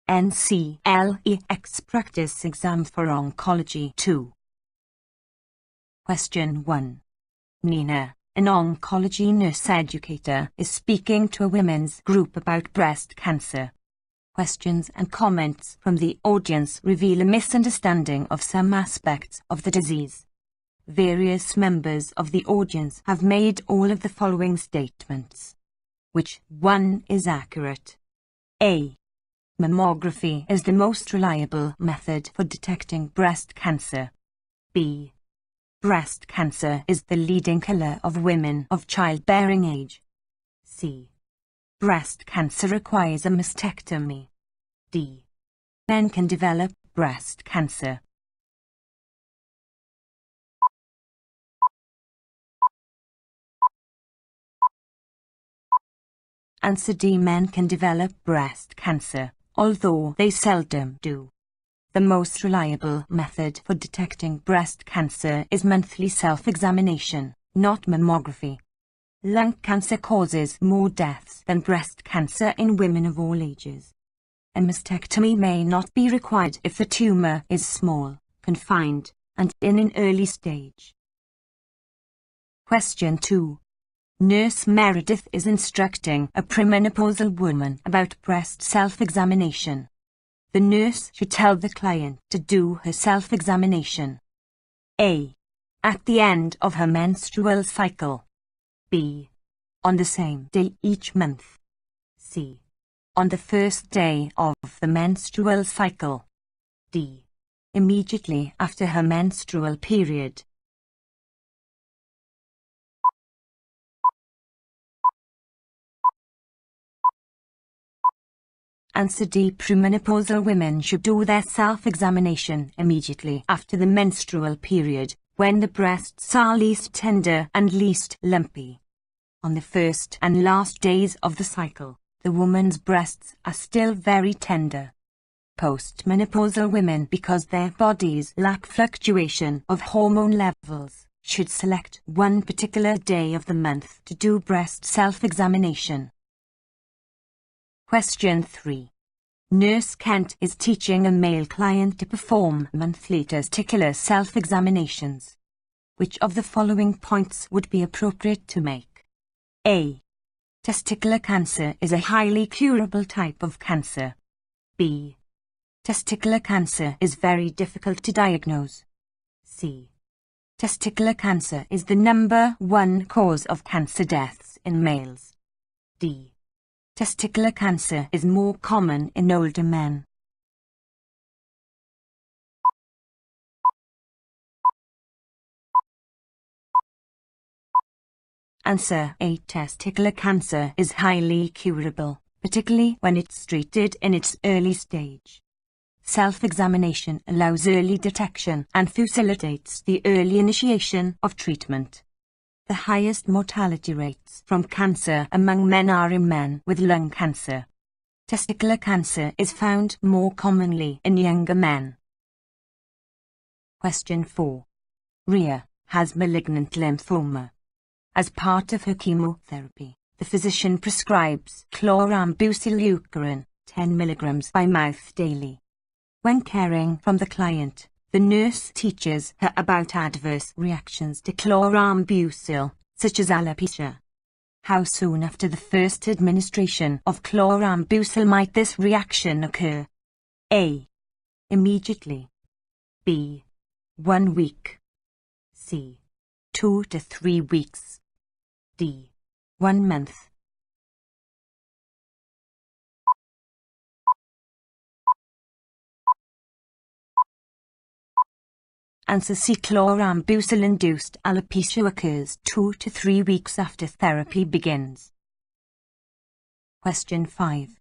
NCLEX Practice Exam for Oncology 2. Question 1. Nina, an oncology nurse educator, is speaking to a women's group about breast cancer. Questions and comments from the audience reveal a misunderstanding of some aspects of the disease. Various members of the audience have made all of the following statements. Which one is accurate? A. Mammography is the most reliable method for detecting breast cancer. B. Breast cancer is the leading killer of women of childbearing age. C. Breast cancer requires a mastectomy. D. Men can develop breast cancer. Answer D. Men can develop breast cancer, although they seldom do. The most reliable method for detecting breast cancer is monthly self-examination, not mammography. Lung cancer causes more deaths than breast cancer in women of all ages. A mastectomy may not be required if the tumor is small, confined, and in an early stage. Question 2. Nurse Meredith is instructing a premenopausal woman about breast self-examination. The nurse should tell the client to do her self-examination. A. At the end of her menstrual cycle. B. On the same day each month. C. On the first day of the menstrual cycle. D. Immediately after her menstrual period. Answer D. Premenopausal women should do their self-examination immediately after the menstrual period, when the breasts are least tender and least lumpy. On the first and last days of the cycle, the woman's breasts are still very tender. Postmenopausal women, because their bodies lack fluctuation of hormone levels, should select one particular day of the month to do breast self-examination. Question 3. Nurse Kent is teaching a male client to perform monthly testicular self-examinations. Which of the following points would be appropriate to make? A. Testicular cancer is a highly curable type of cancer. B. Testicular cancer is very difficult to diagnose. C. Testicular cancer is the #1 cause of cancer deaths in males. D. Testicular cancer is more common in older men. Answer A. Testicular cancer is highly curable, particularly when it's treated in its early stage. Self-examination allows early detection and facilitates the early initiation of treatment. The highest mortality rates from cancer among men are in men with lung cancer. Testicular cancer is found more commonly in younger men. Question 4. Rhea has malignant lymphoma. As part of her chemotherapy, the physician prescribes chlorambucil 10 mg by mouth daily. When caring for the client, the nurse teaches her about adverse reactions to chlorambucil, such as alopecia. How soon after the first administration of chlorambucil might this reaction occur? A. Immediately. B. 1 week. C. 2 to 3 weeks. D. 1 month. Answer C. Chlorambucil-induced alopecia occurs 2 to 3 weeks after therapy begins. Question 5.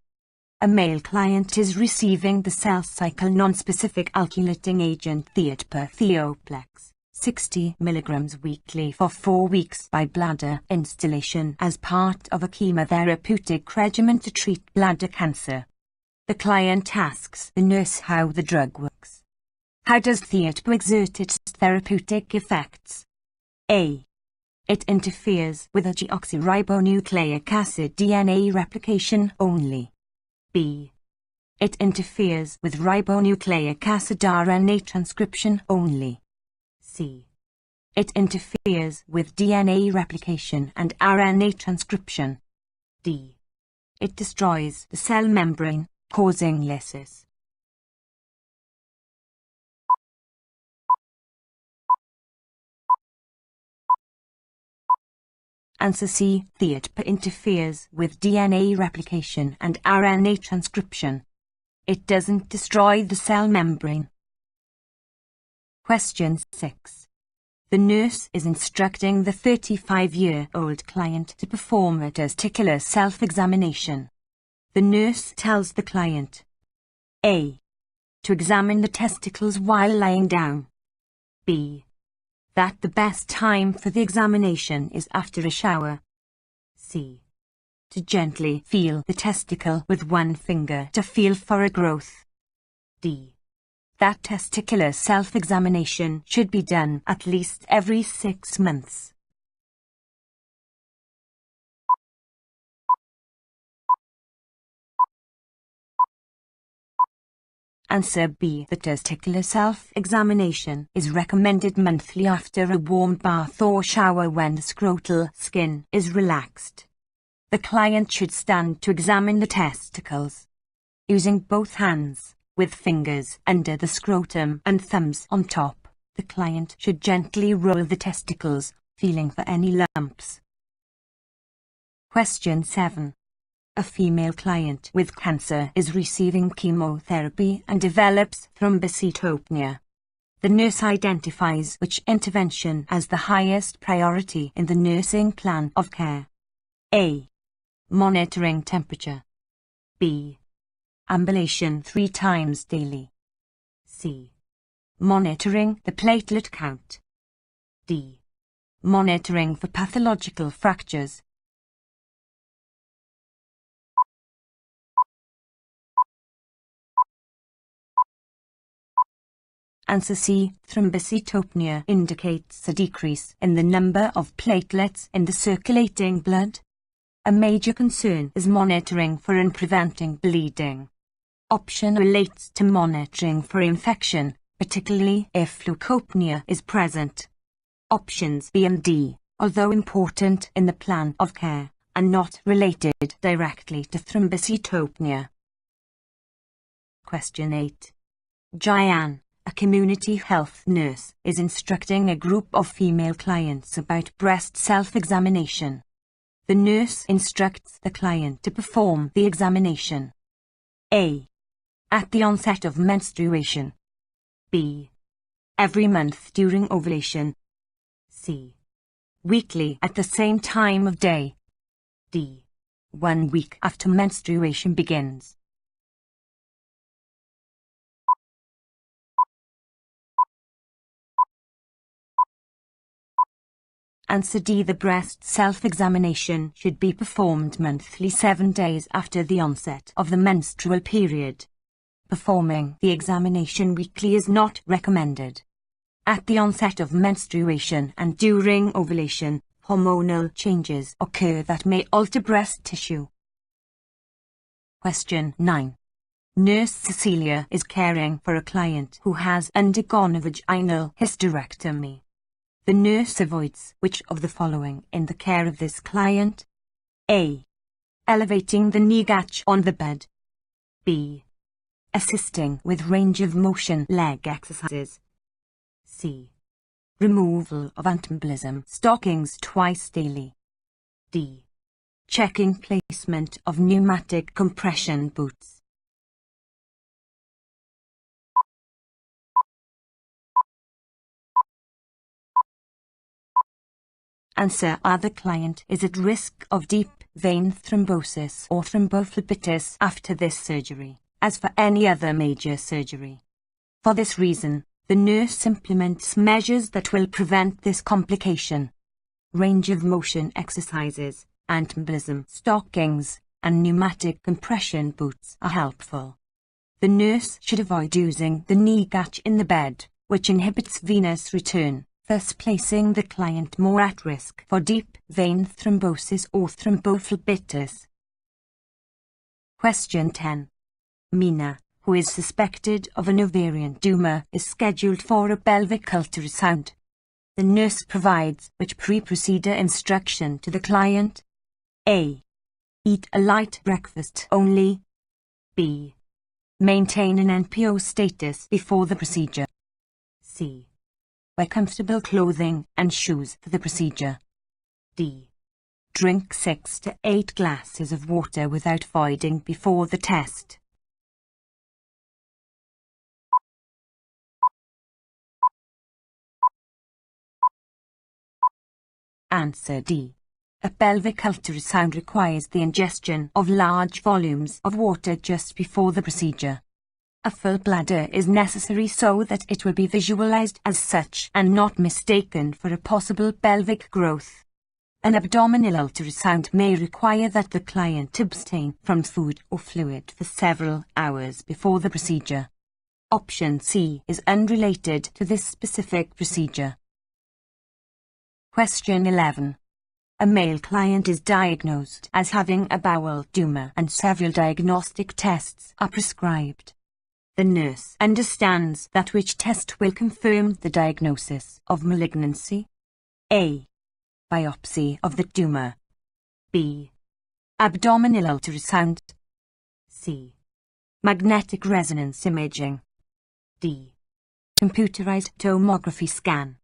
A male client is receiving the cell cycle non-specific alkylating agent Theoplex, 60 mg weekly for 4 weeks by bladder instillation as part of a chemotherapeutic regimen to treat bladder cancer. The client asks the nurse how the drug works. How does Theoplex exert its therapeutic effects? A. It interferes with a deoxyribonucleic acid DNA replication only. B. It interferes with ribonucleic acid RNA transcription only. C. It interferes with DNA replication and RNA transcription. D. It destroys the cell membrane, causing lysis. Answer C. It interferes with DNA replication and RNA transcription. It doesn't destroy the cell membrane. Question 6. The nurse is instructing the 35-year-old client to perform a testicular self-examination. The nurse tells the client A. To examine the testicles while lying down. B. That the best time for the examination is after a shower. C. To gently feel the testicle with one finger to feel for a growth. D. That testicular self-examination should be done at least every 6 months. Answer B. The testicular self-examination is recommended monthly after a warm bath or shower when the scrotal skin is relaxed. The client should stand to examine the testicles. Using both hands, with fingers under the scrotum and thumbs on top, the client should gently roll the testicles, feeling for any lumps. Question 7. A female client with cancer is receiving chemotherapy and develops thrombocytopenia. The nurse identifies which intervention as the highest priority in the nursing plan of care. A. Monitoring temperature. B. Ambulation 3 times daily. C. Monitoring the platelet count. D. Monitoring for pathological fractures. Answer C. Thrombocytopenia indicates a decrease in the number of platelets in the circulating blood. A major concern is monitoring for and preventing bleeding. Option relates to monitoring for infection, particularly if leukopenia is present. Options B and D, although important in the plan of care, are not related directly to thrombocytopenia. Question 8. Jayan, a community health nurse, is instructing a group of female clients about breast self-examination. The nurse instructs the client to perform the examination. A. At the onset of menstruation. B. Every month during ovulation. C. Weekly at the same time of day. D. 1 week after menstruation begins. Answer D. The breast self-examination should be performed monthly 7 days after the onset of the menstrual period. Performing the examination weekly is not recommended. At the onset of menstruation and during ovulation, hormonal changes occur that may alter breast tissue. Question 9. Nurse Cecilia is caring for a client who has undergone a vaginal hysterectomy. The nurse avoids which of the following in the care of this client? A. Elevating the knee latch on the bed. B. Assisting with range of motion leg exercises. C. Removal of antimbolism stockings twice daily. D. Checking placement of pneumatic compression boots. Answer A. The client is at risk of deep vein thrombosis or thrombophlebitis after this surgery, as for any other major surgery. For this reason, the nurse implements measures that will prevent this complication. Range of motion exercises, antimbolism stockings, and pneumatic compression boots are helpful. The nurse should avoid using the knee latch in the bed, which inhibits venous return, thus placing the client more at risk for deep vein thrombosis or thrombophlebitis. Question 10. Mina, who is suspected of an ovarian tumor, is scheduled for a pelvic ultrasound. The nurse provides which pre-procedure instruction to the client? A. Eat a light breakfast only. B. Maintain an NPO status before the procedure. C. Wear comfortable clothing and shoes for the procedure. D. Drink 6 to 8 glasses of water without voiding before the test. Answer D. A pelvic ultrasound requires the ingestion of large volumes of water just before the procedure. A full bladder is necessary so that it will be visualized as such and not mistaken for a possible pelvic growth. An abdominal ultrasound may require that the client abstain from food or fluid for several hours before the procedure. Option C is unrelated to this specific procedure. Question 11. A male client is diagnosed as having a bowel tumor and several diagnostic tests are prescribed. The nurse understands that which test will confirm the diagnosis of malignancy? A. Biopsy of the tumor. B. Abdominal ultrasound. C. Magnetic resonance imaging. D. Computerized tomography scan.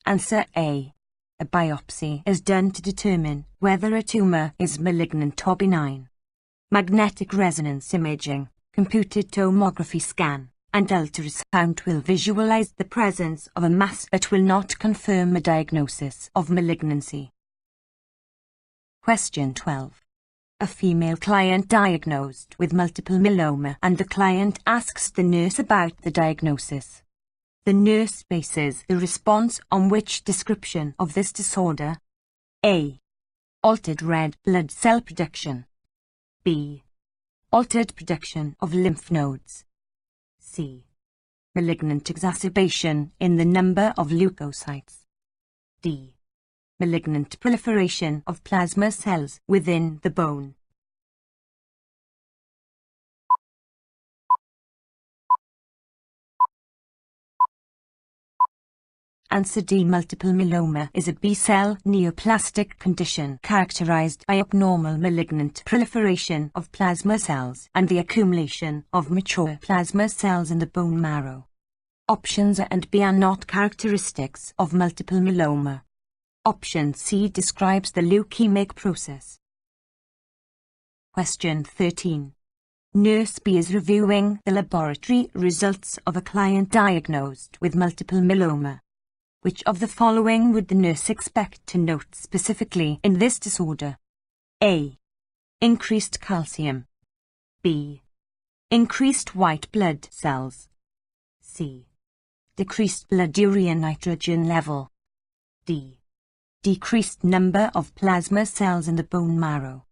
Answer A. A biopsy is done to determine whether a tumor is malignant or benign. Magnetic resonance imaging, computed tomography scan, and ultrasound will visualize the presence of a mass but will not confirm a diagnosis of malignancy. Question 12. A female client diagnosed with multiple myeloma and the client asks the nurse about the diagnosis. The nurse bases the response on which description of this disorder? A. Altered red blood cell production. B. Altered production of lymph nodes. C. Malignant exacerbation in the number of leukocytes. D. Malignant proliferation of plasma cells within the bone. Answer D. Multiple myeloma is a B-cell neoplastic condition characterized by abnormal malignant proliferation of plasma cells and the accumulation of mature plasma cells in the bone marrow. Options A and B are not characteristics of multiple myeloma. Option C describes the leukemic process. Question 13. Nurse B is reviewing the laboratory results of a client diagnosed with multiple myeloma. Which of the following would the nurse expect to note specifically in this disorder? A. Increased calcium. B. Increased white blood cells. C. Decreased blood urea nitrogen level. D. Decreased number of plasma cells in the bone marrow.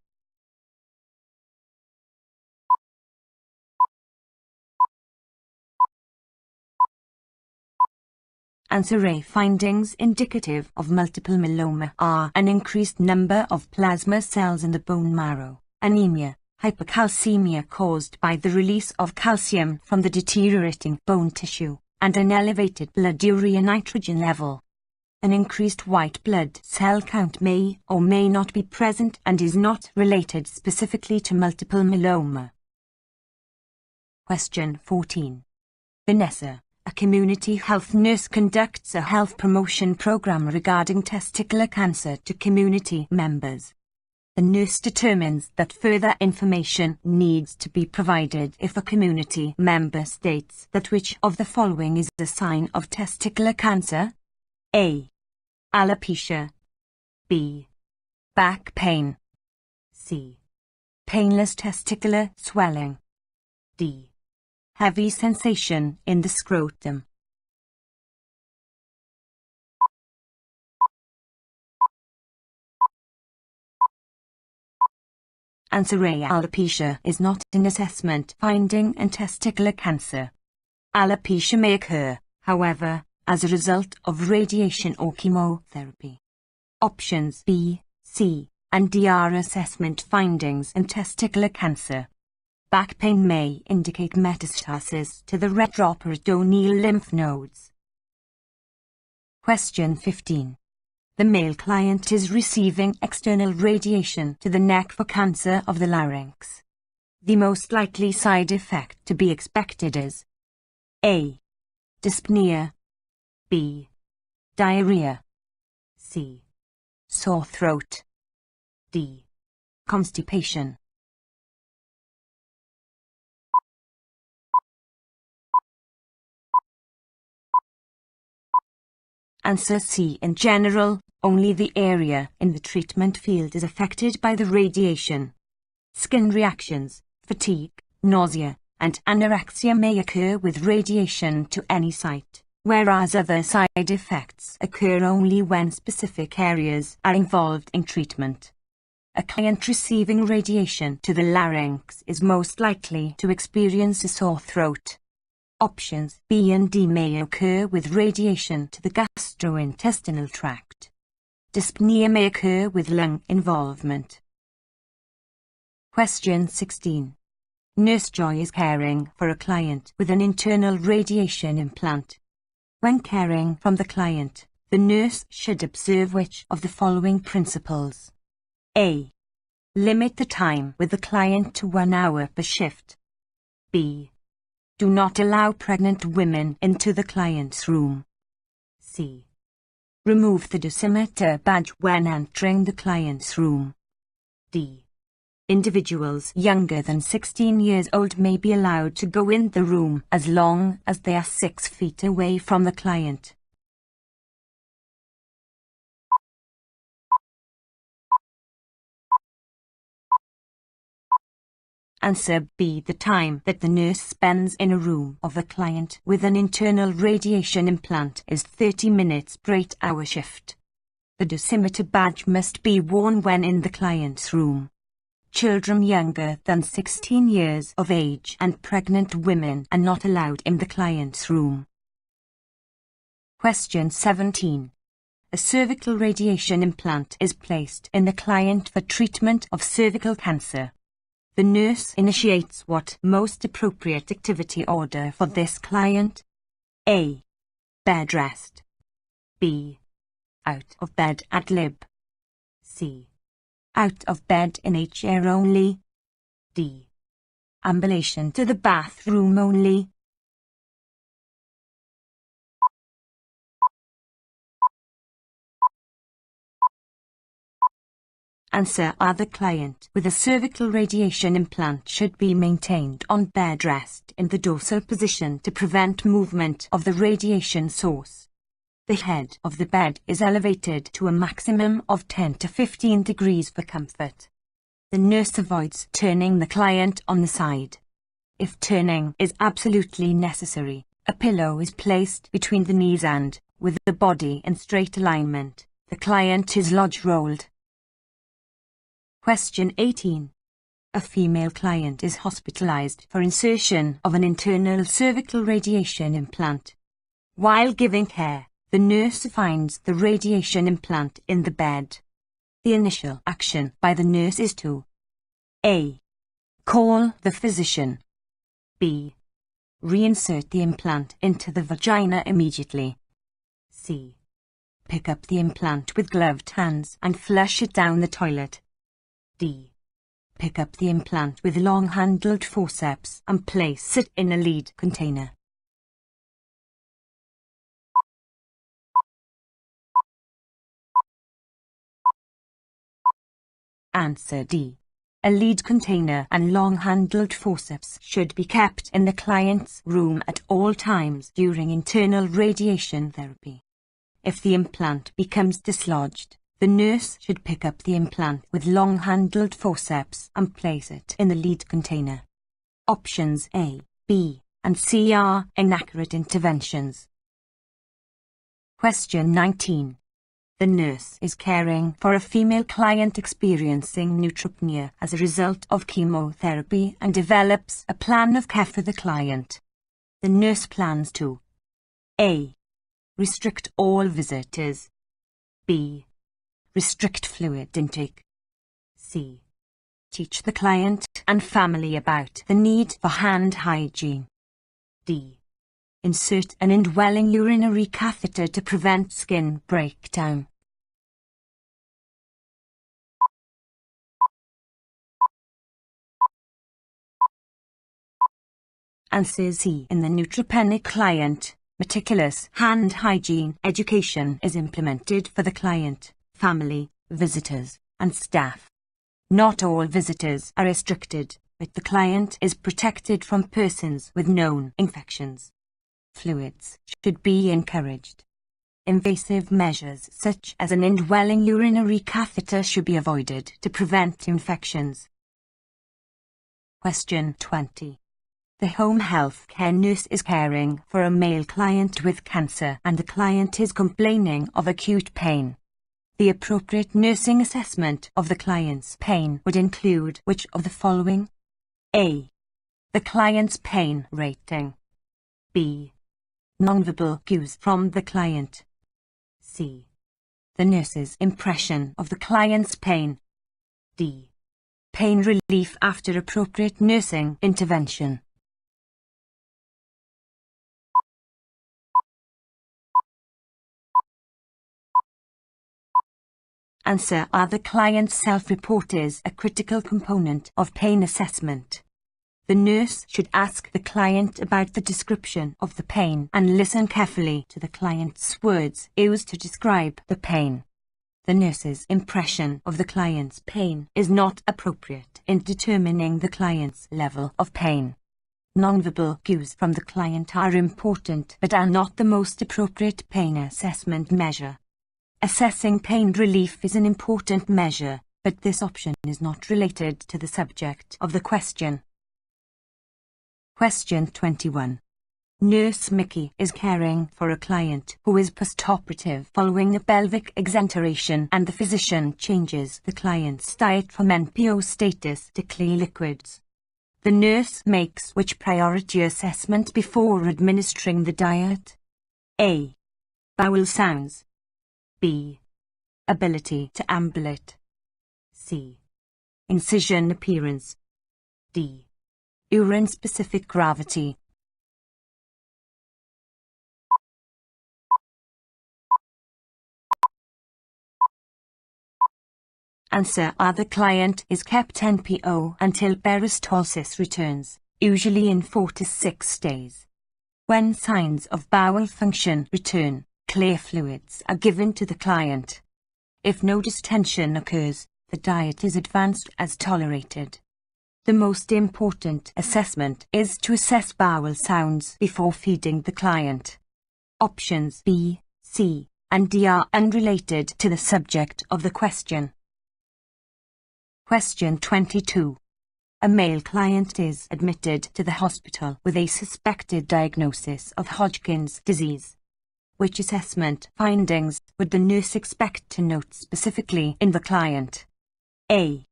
Answer A. Findings indicative of multiple myeloma are an increased number of plasma cells in the bone marrow, anemia, hypercalcemia caused by the release of calcium from the deteriorating bone tissue, and an elevated blood urea nitrogen level. An increased white blood cell count may or may not be present and is not related specifically to multiple myeloma. Question 14. Vanessa, a community health nurse, conducts a health promotion program regarding testicular cancer to community members. The nurse determines that further information needs to be provided if a community member states that which of the following is a sign of testicular cancer? A. Alopecia. B. Back pain. C. Painless testicular swelling. D. Heavy sensation in the scrotum. Answer A. Alopecia is not an assessment finding in testicular cancer. Alopecia may occur, however, as a result of radiation or chemotherapy. Options B, C, and D are assessment findings in testicular cancer. Back pain may indicate metastasis to the retroperitoneal lymph nodes. Question 15. The male client is receiving external radiation to the neck for cancer of the larynx. The most likely side effect to be expected is A. Dyspnea, B. Diarrhea, C. Sore throat, D. Constipation. Answer C. In general, only the area in the treatment field is affected by the radiation. Skin reactions, fatigue, nausea, and anorexia may occur with radiation to any site, whereas other side effects occur only when specific areas are involved in treatment. A client receiving radiation to the larynx is most likely to experience a sore throat. Options B and D may occur with radiation to the gastrointestinal tract. Dyspnea may occur with lung involvement. Question 16. Nurse Joy is caring for a client with an internal radiation implant. When caring for the client, the nurse should observe which of the following principles? A. Limit the time with the client to 1 hour per shift. B. Do not allow pregnant women into the client's room. C. Remove the dosimeter badge when entering the client's room. D. Individuals younger than 16 years old may be allowed to go in the room as long as they are 6 feet away from the client. Answer B. The time that the nurse spends in a room of a client with an internal radiation implant is 30 minutes per 8-hour shift. The dosimeter badge must be worn when in the client's room. Children younger than 16 years of age and pregnant women are not allowed in the client's room. Question 17. A cervical radiation implant is placed in the client for treatment of cervical cancer. The nurse initiates what most appropriate activity order for this client? A. Bed rest. B. Out of bed ad lib. C. Out of bed in a chair only. D. Ambulation to the bathroom only. Answer A. The client with a cervical radiation implant should be maintained on bed rest in the dorsal position to prevent movement of the radiation source. The head of the bed is elevated to a maximum of 10 to 15 degrees for comfort. The nurse avoids turning the client on the side. If turning is absolutely necessary, a pillow is placed between the knees and, with the body in straight alignment, the client is lodge rolled. Question 18. A female client is hospitalized for insertion of an internal cervical radiation implant. While giving care, the nurse finds the radiation implant in the bed. The initial action by the nurse is to A. Call the physician. B. Reinsert the implant into the vagina immediately. C. Pick up the implant with gloved hands and flush it down the toilet. D. Pick up the implant with long-handled forceps and place it in a lead container. Answer D. A lead container and long-handled forceps should be kept in the client's room at all times during internal radiation therapy. If the implant becomes dislodged, the nurse should pick up the implant with long-handled forceps and place it in the lead container. Options A, B, and C are inaccurate interventions. Question 19. The nurse is caring for a female client experiencing neutropenia as a result of chemotherapy and develops a plan of care for the client. The nurse plans to A. Restrict all visitors. B. Restrict fluid intake. C. Teach the client and family about the need for hand hygiene. D. Insert an indwelling urinary catheter to prevent skin breakdown. Answer C. In the neutropenic client, meticulous hand hygiene education is implemented for the client, family, visitors, and staff. Not all visitors are restricted, but the client is protected from persons with known infections. Fluids should be encouraged. Invasive measures such as an indwelling urinary catheter should be avoided to prevent infections. Question 20. The home health care nurse is caring for a male client with cancer and the client is complaining of acute pain. The appropriate nursing assessment of the client's pain would include which of the following? A. The client's pain rating. B. Nonverbal cues from the client. C. The nurse's impression of the client's pain. D. Pain relief after appropriate nursing intervention. Answer. Are the client's self-report is a critical component of pain assessment. The nurse should ask the client about the description of the pain and listen carefully to the client's words used to describe the pain. The nurse's impression of the client's pain is not appropriate in determining the client's level of pain. Nonverbal cues from the client are important but are not the most appropriate pain assessment measure. Assessing pain relief is an important measure, but this option is not related to the subject of the question. Question 21. Nurse Mickey is caring for a client who is postoperative following a pelvic exenteration and the physician changes the client's diet from NPO status to clear liquids. The nurse makes which priority assessment before administering the diet? A. Bowel sounds. B. Ability to ambulate. C. Incision appearance. D. Urine-specific gravity. Answer. Are the client is kept NPO until peristalsis returns, usually in 4 to 6 days. When signs of bowel function return, clear fluids are given to the client. If no distension occurs, the diet is advanced as tolerated. The most important assessment is to assess bowel sounds before feeding the client. Options B, C, and D are unrelated to the subject of the question. Question 22. A male client is admitted to the hospital with a suspected diagnosis of Hodgkin's disease. Which assessment findings would the nurse expect to note specifically in the client? A.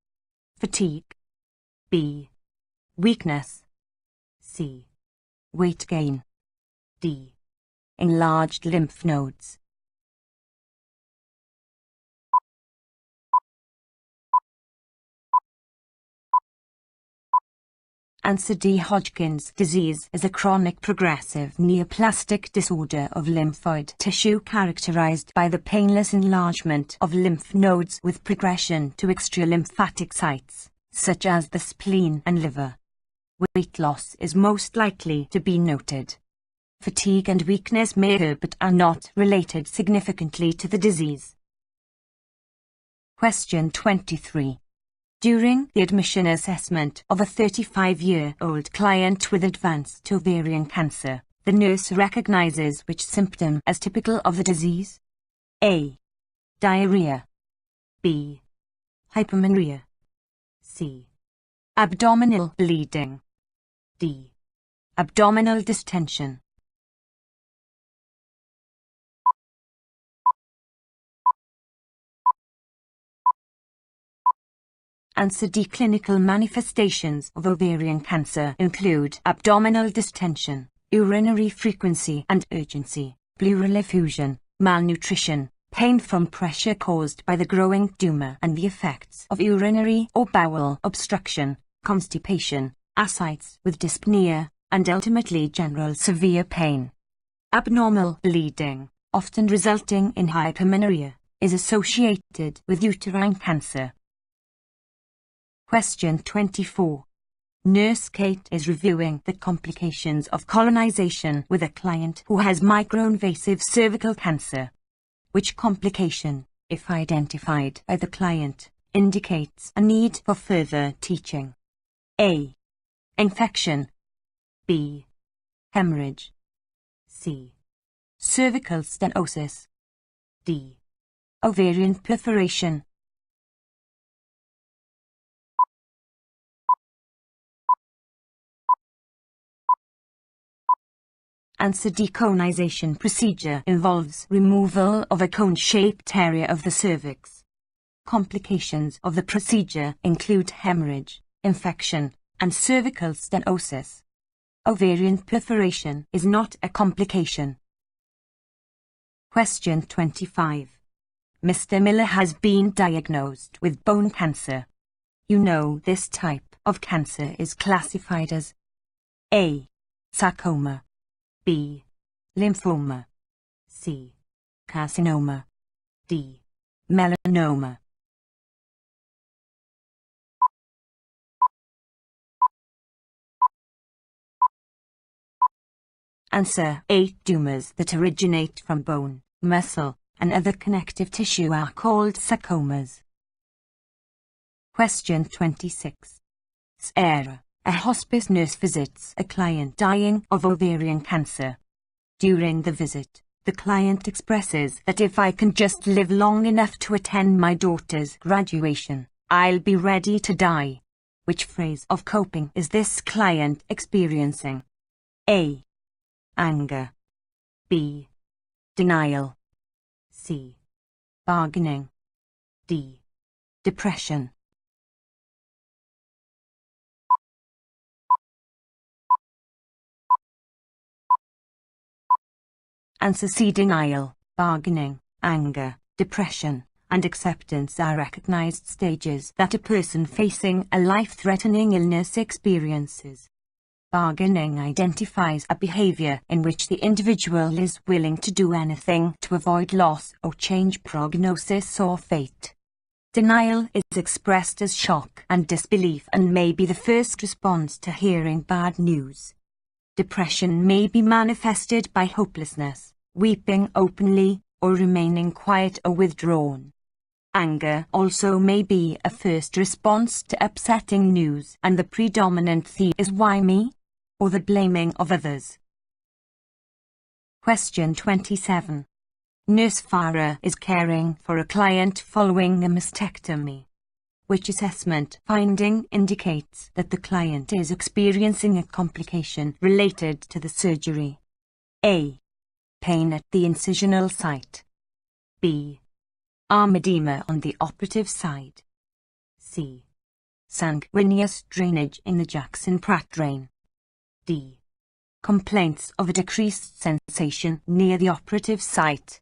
Fatigue. B. Weakness. C. Weight gain. D. Enlarged lymph nodes. Answer D. Hodgkin's disease is a chronic progressive neoplastic disorder of lymphoid tissue characterized by the painless enlargement of lymph nodes with progression to extralymphatic sites, such as the spleen and liver. Weight loss is most likely to be noted. Fatigue and weakness may occur but are not related significantly to the disease. Question 23. During the admission assessment of a 35-year-old client with advanced ovarian cancer, the nurse recognizes which symptom as typical of the disease? A. Diarrhea. B. Hypomenorrhea. C. Abdominal bleeding. D. Abdominal distension. Answer D. Clinical manifestations of ovarian cancer include abdominal distension, urinary frequency and urgency, pleural effusion, malnutrition, pain from pressure caused by the growing tumour and the effects of urinary or bowel obstruction, constipation, ascites with dyspnea, and ultimately general severe pain. Abnormal bleeding, often resulting in hypermenorrhea, is associated with uterine cancer. Question 24. Nurse Kate is reviewing the complications of colonization with a client who has microinvasive cervical cancer. Which complication, if identified by the client, indicates a need for further teaching? A. Infection. B. Hemorrhage. C. Cervical stenosis. D. Ovarian perforation. Answer. Deconization procedure involves removal of a cone-shaped area of the cervix. Complications of the procedure include hemorrhage, infection, and cervical stenosis. Ovarian perforation is not a complication. Question 25. Mr. Miller has been diagnosed with bone cancer. You know this type of cancer is classified as A. Sarcoma. B. Lymphoma. C. Carcinoma. D. Melanoma. Answer. 8 tumors that originate from bone, muscle, and other connective tissue are called sarcomas. Question 26. Era. A hospice nurse visits a client dying of ovarian cancer. During the visit, the client expresses that if I can just live long enough to attend my daughter's graduation, I'll be ready to die. Which phase of coping is this client experiencing? A. Anger. B. Denial. C. Bargaining. D. Depression. Answer. C. Denial, bargaining, anger, depression, and acceptance are recognized stages that a person facing a life-threatening illness experiences. Bargaining identifies a behavior in which the individual is willing to do anything to avoid loss or change prognosis or fate. Denial is expressed as shock and disbelief and may be the first response to hearing bad news. Depression may be manifested by hopelessness, weeping openly, or remaining quiet or withdrawn. Anger also may be a first response to upsetting news, and the predominant theme is why me, or the blaming of others. Question 27. Nurse Farah is caring for a client following a mastectomy. Which assessment finding indicates that the client is experiencing a complication related to the surgery? A. Pain at the incisional site. B. Arm edema on the operative side. C. Sanguineous drainage in the Jackson-Pratt drain. D. Complaints of a decreased sensation near the operative site.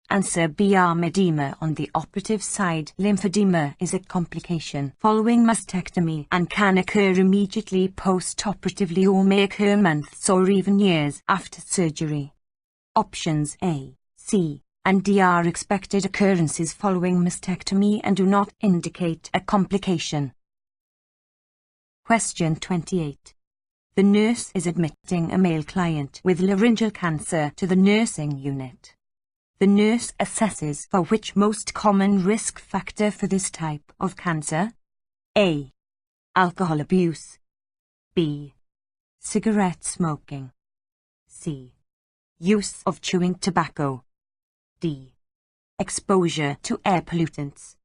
Answer. B. Arm edema on the operative side. Lymphedema is a complication following mastectomy and can occur immediately post-operatively or may occur months or even years after surgery. Options A, C, and D are expected occurrences following mastectomy and do not indicate a complication. Question 28. The nurse is admitting a male client with laryngeal cancer to the nursing unit. The nurse assesses for which most common risk factor for this type of cancer? A. Alcohol abuse. B. Cigarette smoking. C. Use of chewing tobacco. D. Exposure to air pollutants.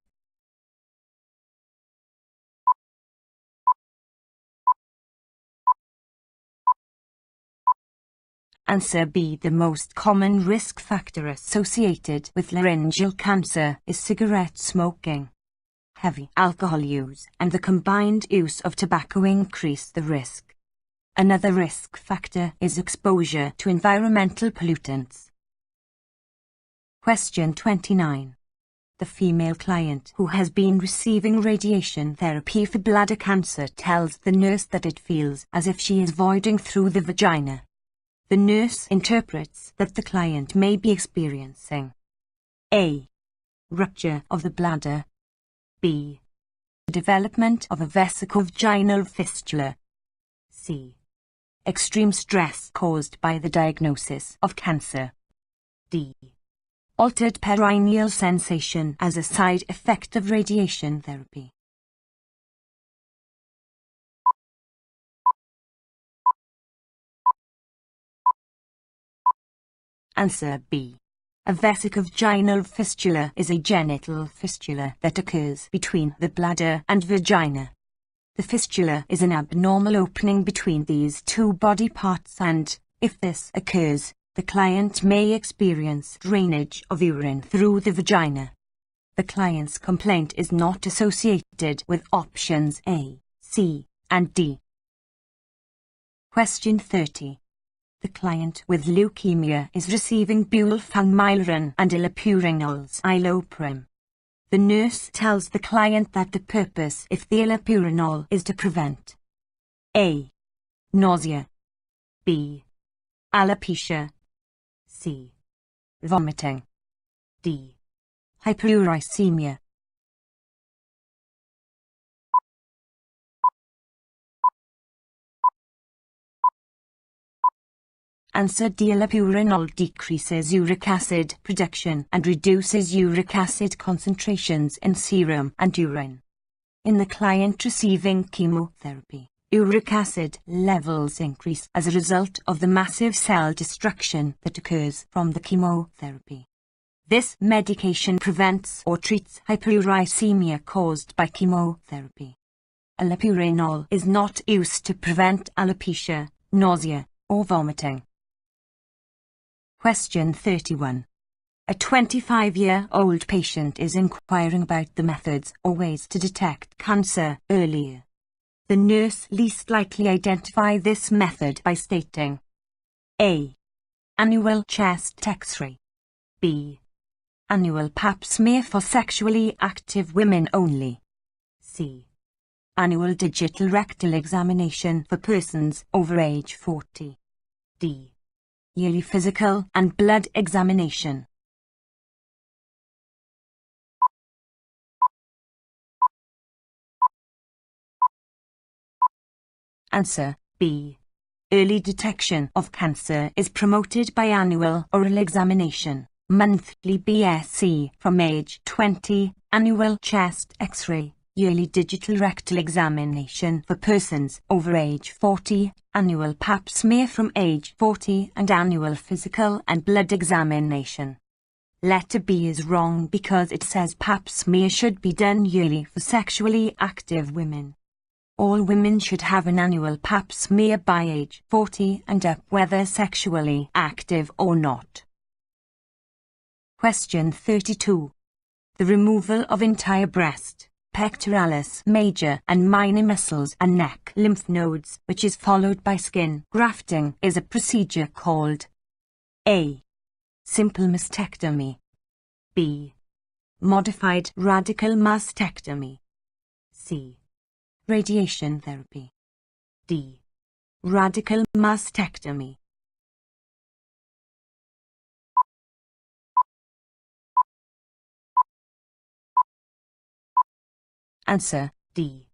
Answer B. The most common risk factor associated with laryngeal cancer is cigarette smoking. heavy alcohol use and the combined use of tobacco increase the risk. Another risk factor is exposure to environmental pollutants. Question 29. The female client who has been receiving radiation therapy for bladder cancer tells the nurse that it feels as if she is voiding through the vagina. The nurse interprets that the client may be experiencing A. Rupture of the bladder. B. Development of a vesicovaginal fistula. C. Extreme stress caused by the diagnosis of cancer. D. Altered perineal sensation as a side effect of radiation therapy. Answer B. A vesicovaginal fistula is a genital fistula that occurs between the bladder and vagina. The fistula is an abnormal opening between these two body parts and, if this occurs, the client may experience drainage of urine through the vagina. The client's complaint is not associated with options A, C, and D. Question 30. The client with leukemia is receiving busulfan and ilopurinol's iloprem. The nurse tells the client that the purpose of the ilopurinol is to prevent A. Nausea. B. Alopecia. C. Vomiting. D. Hyperuricemia. Answer D. Ilopurinol decreases uric acid production and reduces uric acid concentrations in serum and urine. In the client receiving chemotherapy, uric acid levels increase as a result of the massive cell destruction that occurs from the chemotherapy. This medication prevents or treats hyperuricemia caused by chemotherapy. Ilopurinol is not used to prevent alopecia, nausea, or vomiting. Question 31. A 25-year-old patient is inquiring about the methods or ways to detect cancer earlier. The nurse least likely identify this method by stating A. Annual chest X-ray. B. Annual pap smear for sexually active women only. C. Annual digital rectal examination for persons over age 40. D. Yearly physical and blood examination. Answer B. Early detection of cancer is promoted by annual oral examination, monthly BSc from age 20, annual chest X-ray, yearly digital rectal examination for persons over age 40, annual pap smear from age 40 and annual physical and blood examination. Letter B is wrong because it says pap smear should be done yearly for sexually active women. All women should have an annual pap smear by age 40 and up whether sexually active or not. Question 32. The removal of entire breast, pectoralis major and minor muscles and neck lymph nodes, which is followed by skin grafting, is a procedure called A. Simple mastectomy. B. Modified radical mastectomy. C. Radiation therapy. D. Radical mastectomy. Answer D.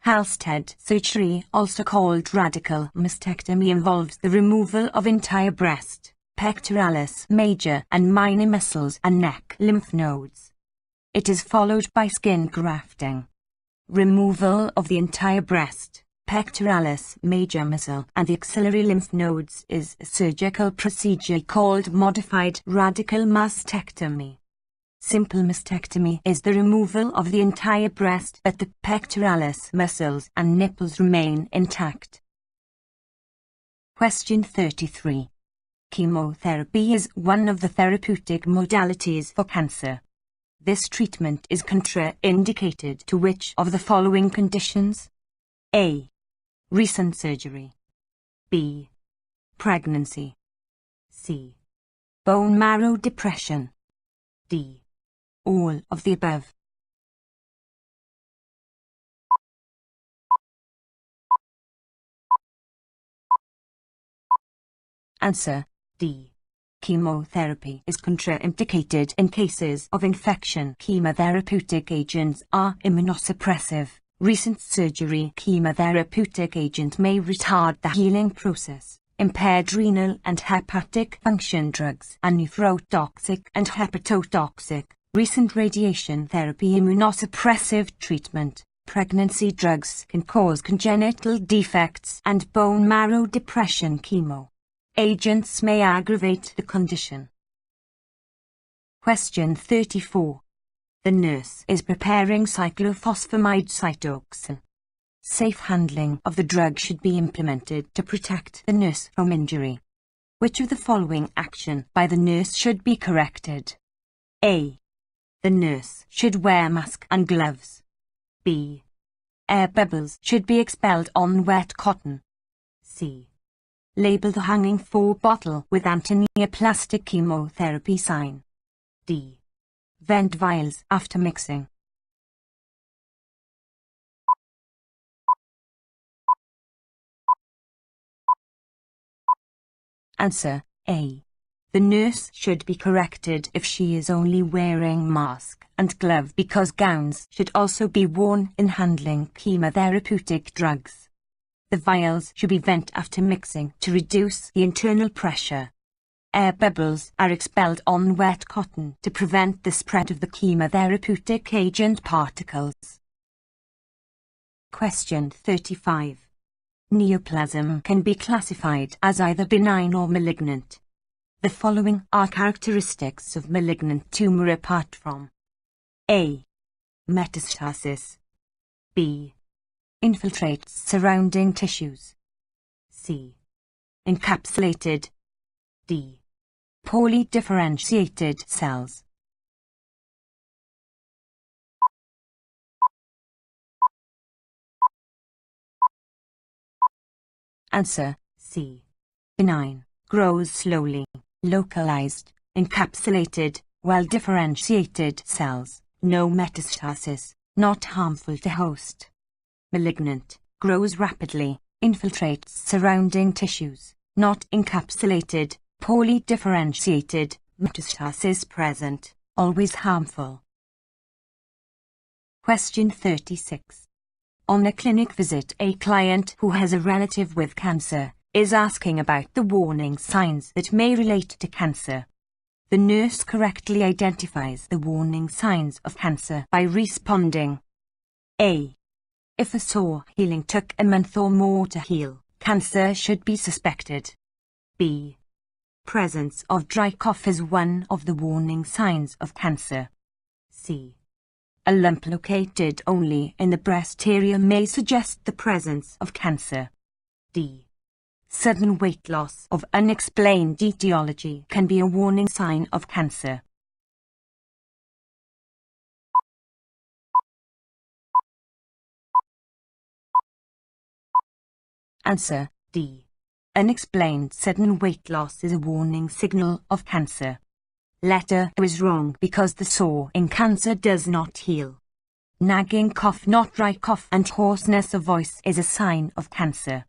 Halsted surgery, also called radical mastectomy, involves the removal of entire breast, pectoralis major and minor muscles and neck lymph nodes. It is followed by skin grafting. Removal of the entire breast, pectoralis major muscle and the axillary lymph nodes is a surgical procedure called modified radical mastectomy. Simple mastectomy is the removal of the entire breast but the pectoralis muscles and nipples remain intact. Question 33. Chemotherapy is one of the therapeutic modalities for cancer. This treatment is contraindicated to which of the following conditions? A. Recent surgery. B. Pregnancy. C. Bone marrow depression. D. All of the above. Answer D. Chemotherapy is contraindicated in cases of infection. Chemotherapeutic agents are immunosuppressive. Recent surgery. Chemotherapeutic agent may retard the healing process. Impaired renal and hepatic function. Drugs are nephrotoxic and hepatotoxic. Recent radiation therapy. Immunosuppressive treatment. Pregnancy. Drugs can cause congenital defects and bone marrow depression. Chemo agents may aggravate the condition. Question 34. The nurse is preparing cyclophosphamide cytoxan. Safe handling of the drug should be implemented to protect the nurse from injury. Which of the following action by the nurse should be corrected? A. The nurse should wear mask and gloves. B. Air bubbles should be expelled on wet cotton. C. Label the hanging 4 bottle with antineoplastic chemotherapy sign. D. Vent vials after mixing. Answer A. The nurse should be corrected if she is only wearing mask and glove, because gowns should also be worn in handling chemotherapeutic drugs. The vials should be vent after mixing to reduce the internal pressure. Air bubbles are expelled on wet cotton to prevent the spread of the chemotherapeutic agent particles. Question 35. Neoplasm can be classified as either benign or malignant. The following are characteristics of malignant tumor apart from: A. Metastasis. B. Infiltrates surrounding tissues. C. Encapsulated. D. Poorly differentiated cells. Answer C. Benign, grows slowly, localized, encapsulated, well-differentiated cells, no metastasis, not harmful to host. Malignant, grows rapidly, infiltrates surrounding tissues, not encapsulated, poorly differentiated, metastasis present, always harmful. Question 36. On a clinic visit, a client who has a relative with cancer is asking about the warning signs that may relate to cancer. The nurse correctly identifies the warning signs of cancer by responding: A. If a sore healing took a month or more to heal, cancer should be suspected. B. Presence of dry cough is one of the warning signs of cancer. C. A lump located only in the breast area may suggest the presence of cancer. D. Sudden weight loss of unexplained etiology can be a warning sign of cancer. Answer D. Unexplained sudden weight loss is a warning signal of cancer. Letter O is wrong because the sore in cancer does not heal. Nagging cough, not dry cough, and hoarseness of voice is a sign of cancer.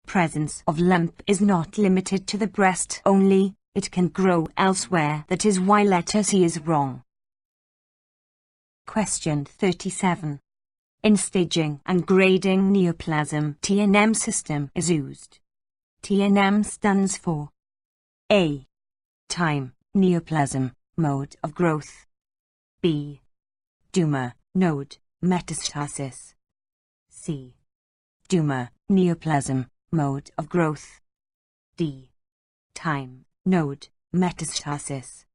Presence of lump is not limited to the breast only, it can grow elsewhere. That is why letter C is wrong. Question 37. In staging and grading neoplasm, TNM system is used. TNM stands for A. Time, neoplasm, mode of growth. B. Tumor, node, metastasis. C. Tumor, neoplasm, mode of growth. D. Time, node, metastasis.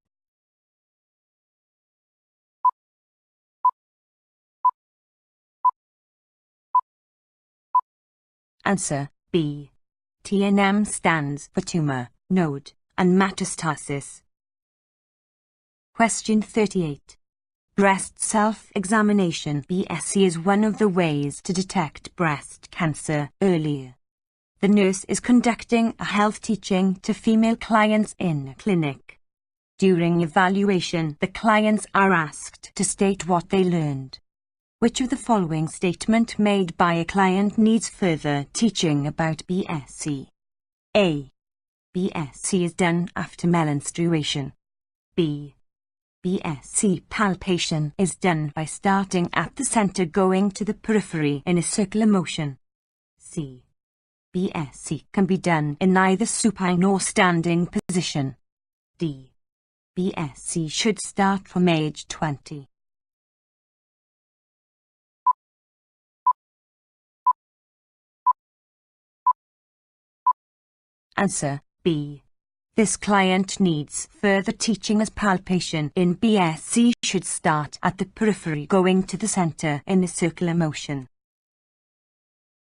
Answer B. TNM stands for tumor, node, and metastasis. Question 38. Breast self-examination (BSE) is one of the ways to detect breast cancer earlier. The nurse is conducting a health teaching to female clients in a clinic. During evaluation, the clients are asked to state what they learned. Which of the following statement made by a client needs further teaching about BSE? A. BSE is done after menstruation. B. BSE palpation is done by starting at the center going to the periphery in a circular motion. C. BSE can be done in either supine or standing position. D. BSE should start from age 20. Answer B. This client needs further teaching as palpation in BSE should start at the periphery going to the center in a circular motion.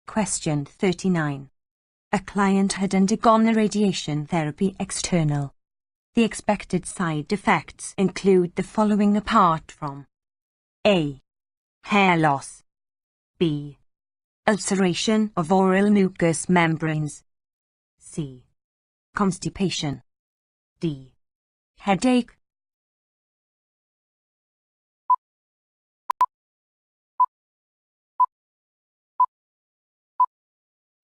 Question 39. A client had undergone a radiation therapy external. The expected side effects include the following apart from A. Hair loss. B. Ulceration of oral mucous membranes. C. Constipation. D. Headache.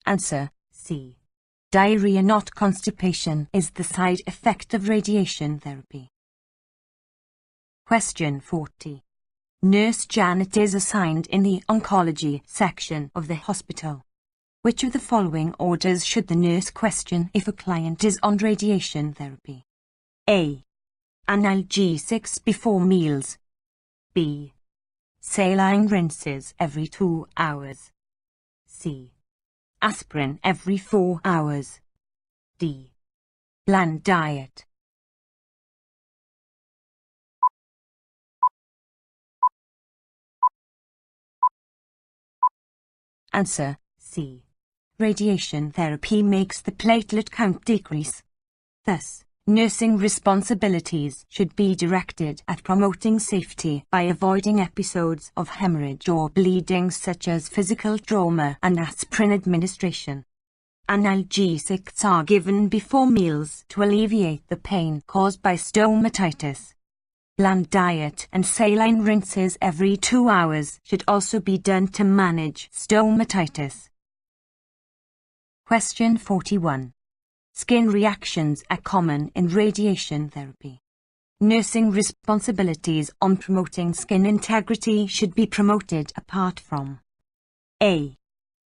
Answer C. Diarrhea, not constipation, is the side effect of radiation therapy. Question 40. Nurse Janet is assigned in the oncology section of the hospital. Which of the following orders should the nurse question if a client is on radiation therapy? A. Analgesics before meals. B. Saline rinses every 2 hours. C. Aspirin every 4 hours. D. Bland diet. Answer C. Radiation therapy makes the platelet count decrease. Thus, nursing responsibilities should be directed at promoting safety by avoiding episodes of hemorrhage or bleeding such as physical trauma and aspirin administration. Analgesics are given before meals to alleviate the pain caused by stomatitis. Bland diet and saline rinses every 2 hours should also be done to manage stomatitis. Question 41. Skin reactions are common in radiation therapy. Nursing responsibilities on promoting skin integrity should be promoted apart from A.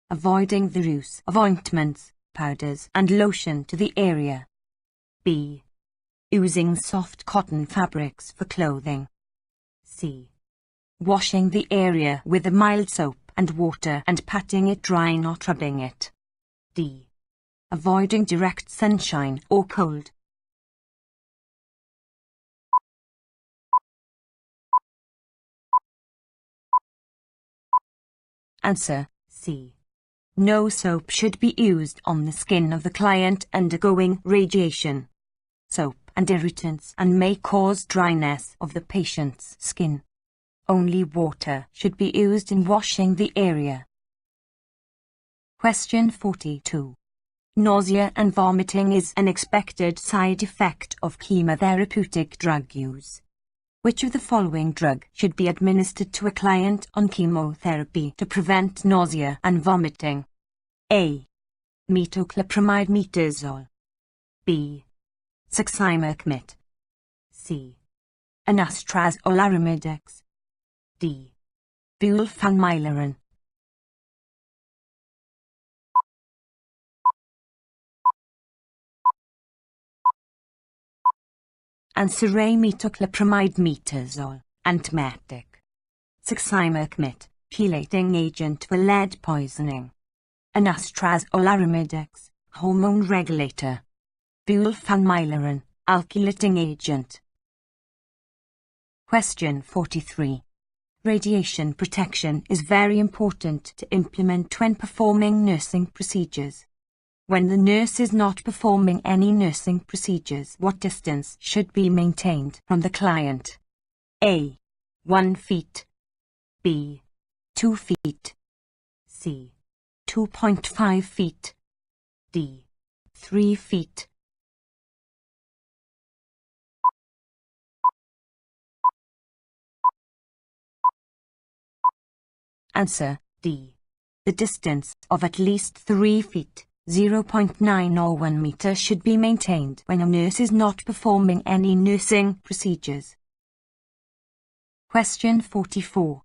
Avoiding the use of ointments, powders and lotion to the area. B. Using soft cotton fabrics for clothing. C. Washing the area with a mild soap and water and patting it dry, not rubbing it. D. Avoiding direct sunshine or cold. Answer C. No soap should be used on the skin of the client undergoing radiation. Soap and irritants and may cause dryness of the patient's skin. Only water should be used in washing the area. Question 42. Nausea and vomiting is an expected side effect of chemotherapeutic drug use. Which of the following drug should be administered to a client on chemotherapy to prevent nausea and vomiting? A. Metoclopramide metazole. B. Succinimacmet. C. Anastrozole arimidex. D. Busulfan. Answer A. Metoclopramide metazole, antiemetic. Succinimacmet, chelating agent for lead poisoning. Anastrozole arimidex, hormone regulator. Busulfan, alkylating agent. Question 43. Radiation protection is very important to implement when performing nursing procedures. When the nurse is not performing any nursing procedures, what distance should be maintained from the client? A. 1 feet. B. 2 feet. C. 2.5 feet. D. 3 feet. Answer D. The distance of at least 3 feet, 0.9 or 1 meter should be maintained when a nurse is not performing any nursing procedures. Question 44.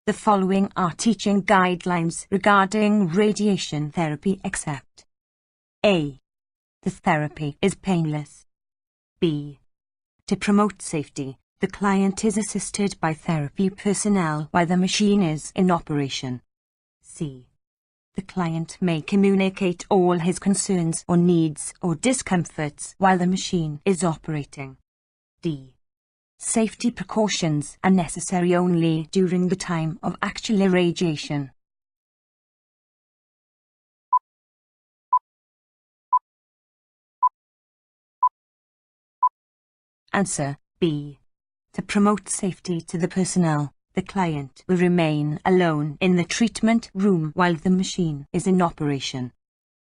The following are teaching guidelines regarding radiation therapy except A. The therapy is painless. B. To promote safety, the client is assisted by therapy personnel while the machine is in operation. C. The client may communicate all his concerns or needs or discomforts while the machine is operating. D. Safety precautions are necessary only during the time of actual irradiation. Answer B. To promote safety to the personnel, the client will remain alone in the treatment room while the machine is in operation.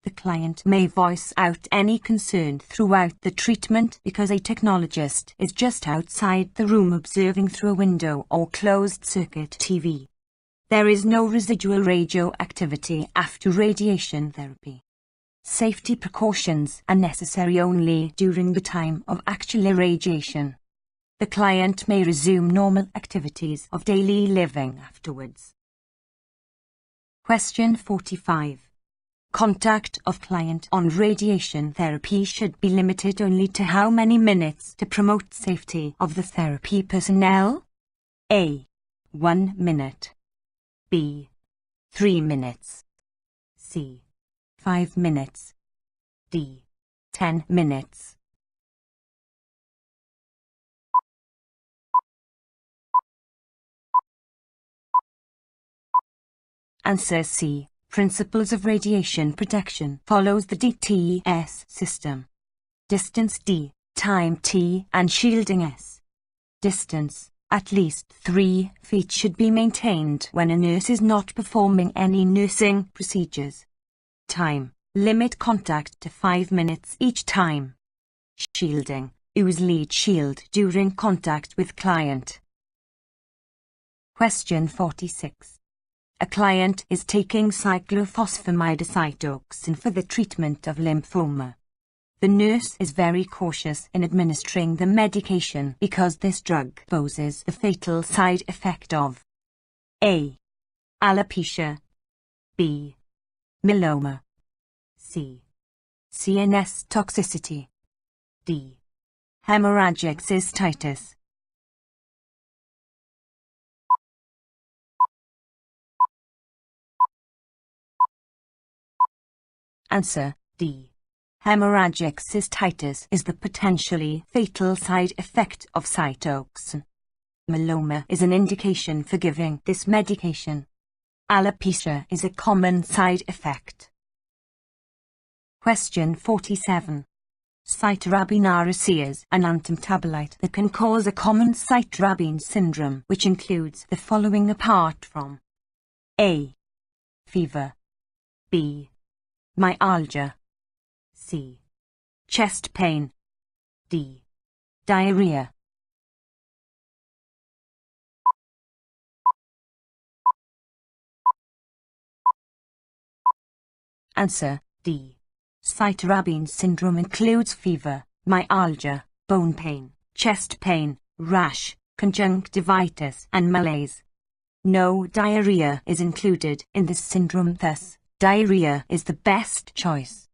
The client may voice out any concern throughout the treatment because a technologist is just outside the room observing through a window or closed-circuit TV. There is no residual radioactivity after radiation therapy. Safety precautions are necessary only during the time of actual irradiation. The client may resume normal activities of daily living afterwards. Question 45. Contact of client on radiation therapy should be limited only to how many minutes to promote safety of the therapy personnel? A. 1 minute. B. 3 minutes. C. 5 minutes. D. 10 minutes. Answer C. Principles of radiation protection follows the DTS system. Distance D, time T and shielding S. Distance, at least 3 feet should be maintained when a nurse is not performing any nursing procedures. Time, limit contact to 5 minutes each time. Shielding, use lead shield during contact with client. Question 46. A client is taking cyclophosphamide cytoxin for the treatment of lymphoma. The nurse is very cautious in administering the medication because this drug poses the fatal side effect of A. Alopecia. B. Myeloma. C. CNS toxicity. D. Hemorrhagic cystitis. Answer D. Hemorrhagic cystitis is the potentially fatal side effect of cytoxin. Myeloma is an indication for giving this medication. Alopecia is a common side effect. Question 47. Cytarabine is an antimetabolite that can cause a common cytarabine syndrome, which includes the following apart from A. Fever. B. Myalgia. C. Chest pain. D. Diarrhea. Answer D. Cytarabine syndrome includes fever, myalgia, bone pain, chest pain, rash, conjunctivitis and malaise. No diarrhea is included in this syndrome, thus diarrhea is the best choice.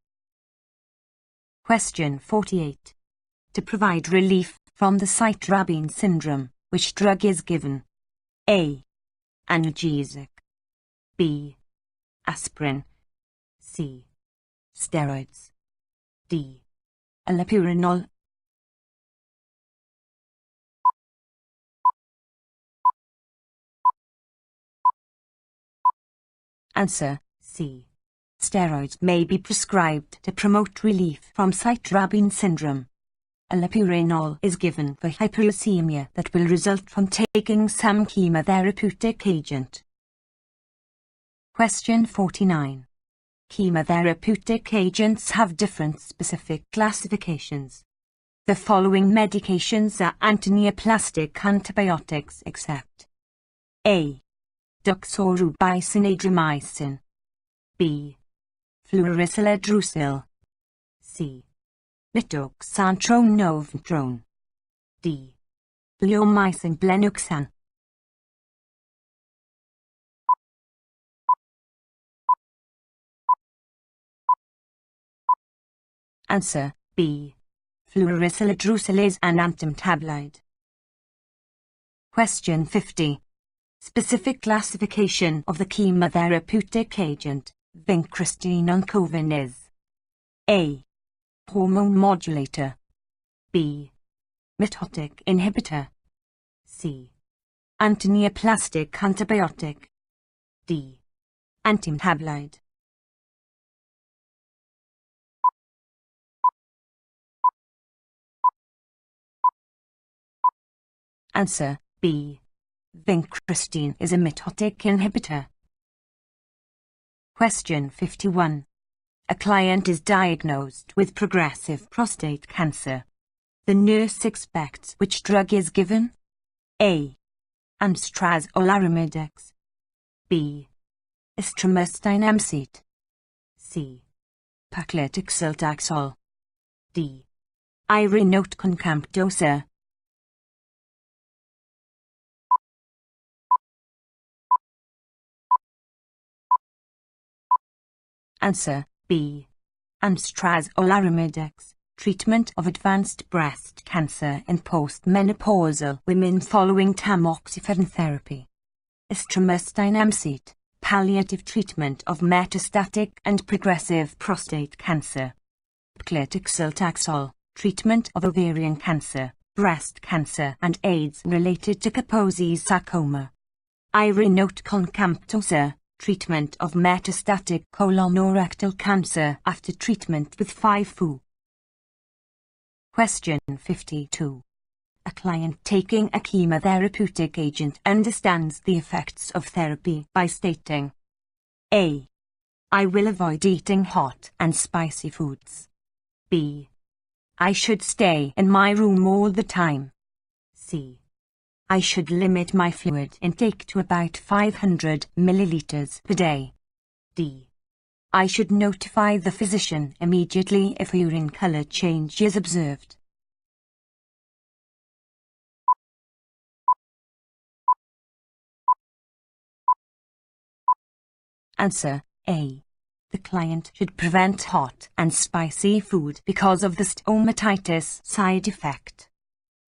Question 48. To provide relief from the cytarabine syndrome, which drug is given? A. Analgesic. B. Aspirin. C. Steroids. D. Allopurinol. Answer C. Steroids may be prescribed to promote relief from cytarabine syndrome. allopurinol is given for hyperuricemia that will result from taking some chemotherapeutic agent. Question 49. Chemotherapeutic agents have different specific classifications. The following medications are antineoplastic antibiotics except A. Doxorubicin, B. Fluorouracil, C. Metoxantrone, D. Bleomycin blenioxan. Answer B. Fluorouracil is an antimetabloid. Question 50. Specific classification of the chemotherapeutic agent vincristine on COVID is A. Hormone modulator, B. Mitotic inhibitor, C. Antineoplastic antibiotic, D. Antimetabloid. Answer B. Vincristine is a mitotic inhibitor. Question 51. A client is diagnosed with progressive prostate cancer. The nurse expects which drug is given? A. Anstrazolarimedex, B. Estromycin, C. Paclitaxel, D. Irinotecan. Answer B. Anstrazolarimedex. Treatment of advanced breast cancer in postmenopausal women following tamoxifen therapy. Estromycin, palliative treatment of metastatic and progressive prostate cancer. Paclitaxel, treatment of ovarian cancer, breast cancer and AIDS related to Kaposi's sarcoma. Irinotecan, treatment of metastatic colorectal cancer after treatment with 5-FU. Question 52. A client taking a chemotherapeutic agent understands the effects of therapy by stating A. I will avoid eating hot and spicy foods. B. I should stay in my room all the time. C. I should limit my fluid intake to about 500 milliliters per day. D. I should notify the physician immediately if urine color change is observed. Answer A. The client should prevent hot and spicy food because of the stomatitis side effect.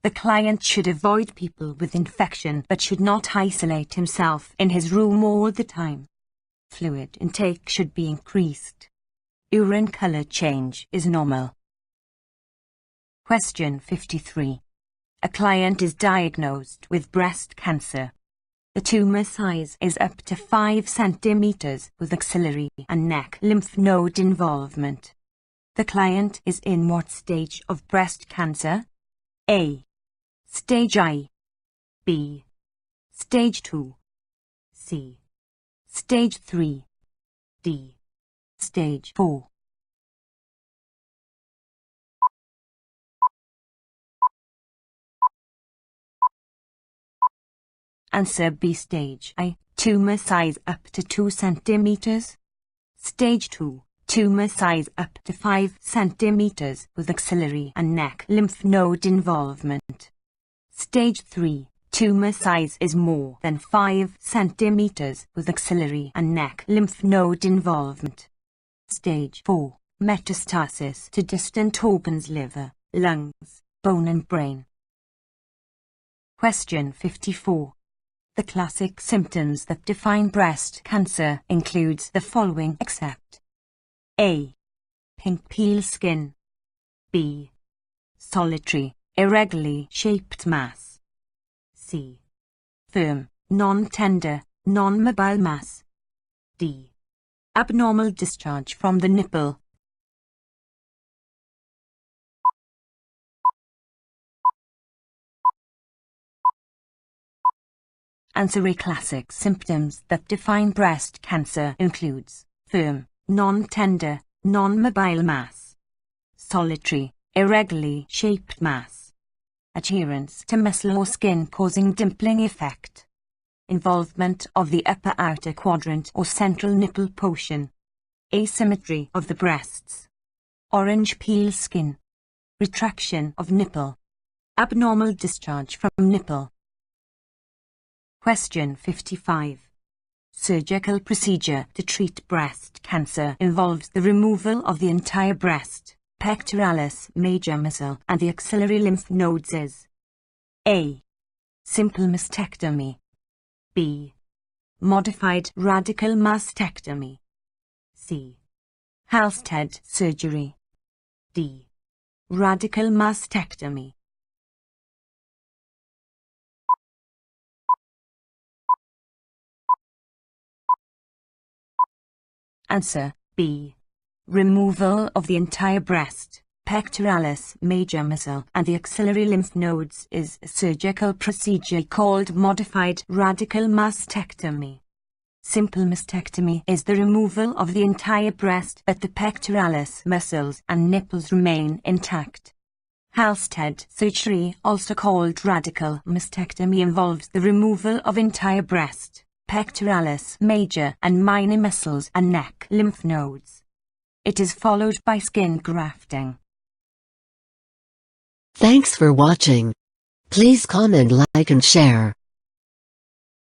The client should avoid people with infection but should not isolate himself in his room all the time. Fluid intake should be increased. Urine color change is normal. Question 53. A client is diagnosed with breast cancer. The tumor size is up to 5 centimeters with axillary and neck lymph node involvement. The client is in what stage of breast cancer? A. Stage I, B. Stage 2, C. Stage 3, D. Stage 4. Answer B. Stage I, tumor size up to 2 centimeters. Stage 2, tumor size up to 5 centimeters with axillary and neck lymph node involvement. Stage 3, tumor size is more than 5 centimeters with axillary and neck lymph node involvement. Stage 4, metastasis to distant organs, liver, lungs, bone and brain. Question 54. The classic symptoms that define breast cancer includes the following except A. Pink peel skin, B. Solitary, irregularly shaped mass, C. Firm, non-tender, non-mobile mass, D. Abnormal discharge from the nipple. Answer. Classic symptoms that define breast cancer includes firm, non-tender, non-mobile mass, solitary, irregularly shaped mass, adherence to muscle or skin causing dimpling effect, involvement of the upper outer quadrant or central nipple portion, asymmetry of the breasts, orange peel skin, retraction of nipple, abnormal discharge from nipple. Question 55. Surgical procedure to treat breast cancer involves the removal of the entire breast, pectoralis major muscle and the axillary lymph nodes is A. Simple mastectomy, B. Modified radical mastectomy, C. Halsted surgery, D. Radical mastectomy. Answer B. Removal of the entire breast, pectoralis major muscle and the axillary lymph nodes is a surgical procedure called modified radical mastectomy. Simple mastectomy is the removal of the entire breast but the pectoralis muscles and nipples remain intact. Halsted surgery, also called radical mastectomy, involves the removal of entire breast, pectoralis major and minor muscles and neck lymph nodes. It is followed by skin grafting. Thanks for watching. Please comment, like and share.